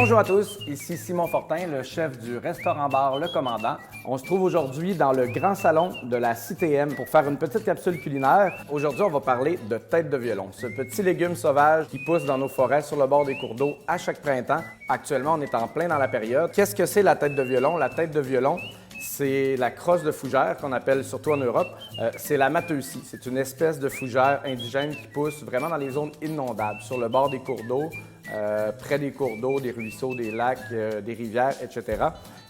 Bonjour à tous, ici Simon Fortin, le chef du restaurant-bar Le Commandant. On se trouve aujourd'hui dans le grand salon de la CTM pour faire une petite capsule culinaire. Aujourd'hui, on va parler de tête de violon, ce petit légume sauvage qui pousse dans nos forêts sur le bord des cours d'eau à chaque printemps. Actuellement, on est en plein dans la période. Qu'est-ce que c'est la tête de violon? La tête de violon, c'est la crosse de fougère qu'on appelle surtout en Europe. C'est la mateusie. C'est une espèce de fougère indigène qui pousse vraiment dans les zones inondables, sur le bord des cours d'eau, près des cours d'eau, des ruisseaux, des lacs, des rivières, etc.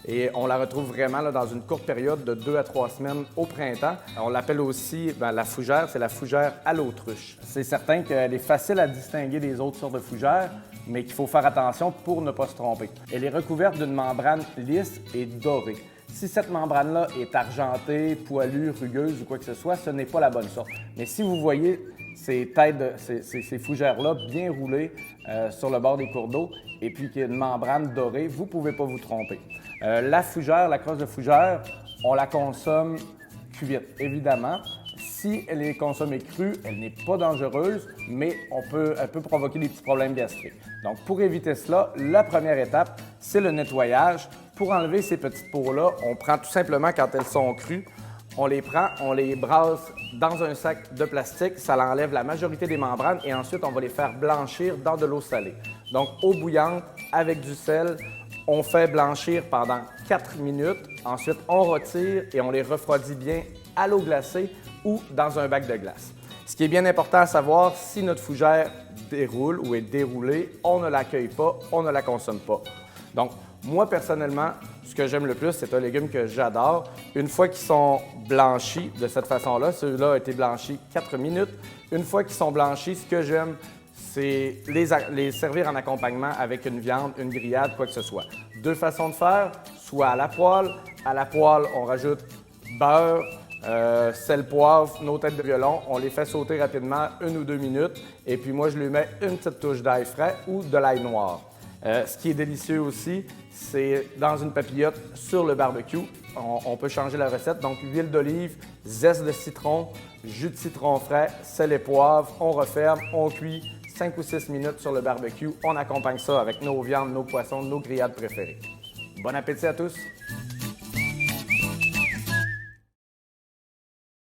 Et on la retrouve vraiment là, dans une courte période de 2 à 3 semaines au printemps. On l'appelle aussi la fougère, c'est la fougère à l'autruche. C'est certain qu'elle est facile à distinguer des autres sortes de fougères, mais qu'il faut faire attention pour ne pas se tromper. Elle est recouverte d'une membrane lisse et dorée. Si cette membrane-là est argentée, poilue, rugueuse ou quoi que ce soit, ce n'est pas la bonne sorte. Mais si vous voyez ces fougères-là bien roulées sur le bord des cours d'eau et puis qu'il y a une membrane dorée, vous ne pouvez pas vous tromper. La fougère, la crosse de fougère, on la consomme cuite, évidemment. Si elle est consommée crue, elle n'est pas dangereuse, mais elle peut provoquer des petits problèmes gastriques. Donc, pour éviter cela, la première étape, c'est le nettoyage. Pour enlever ces petites peaux-là, on prend tout simplement, quand elles sont crues, on les prend, on les brasse dans un sac de plastique, ça enlève la majorité des membranes et ensuite, on va les faire blanchir dans de l'eau salée. Donc, eau bouillante avec du sel, on fait blanchir pendant 4 minutes. Ensuite, on retire et on les refroidit bien à l'eau glacée ou dans un bac de glace. Ce qui est bien important à savoir, si notre fougère déroule ou est déroulée, on ne l'accueille pas, on ne la consomme pas. Donc, moi, personnellement, ce que j'aime le plus, c'est un légume que j'adore. Une fois qu'ils sont blanchis de cette façon-là, celui-là a été blanchi 4 minutes. Une fois qu'ils sont blanchis, ce que j'aime, c'est les servir en accompagnement avec une viande, une grillade, quoi que ce soit. Deux façons de faire, soit à la poêle. À la poêle, on rajoute beurre, sel, poivre, nos têtes de violon. On les fait sauter rapidement 1 ou 2 minutes. Et puis moi, je lui mets une petite touche d'ail frais ou de l'ail noir. Ce qui est délicieux aussi, c'est dans une papillote sur le barbecue. On peut changer la recette. Donc, huile d'olive, zeste de citron, jus de citron frais, sel et poivre. On referme, on cuit 5 ou 6 minutes sur le barbecue. On accompagne ça avec nos viandes, nos poissons, nos grillades préférées. Bon appétit à tous!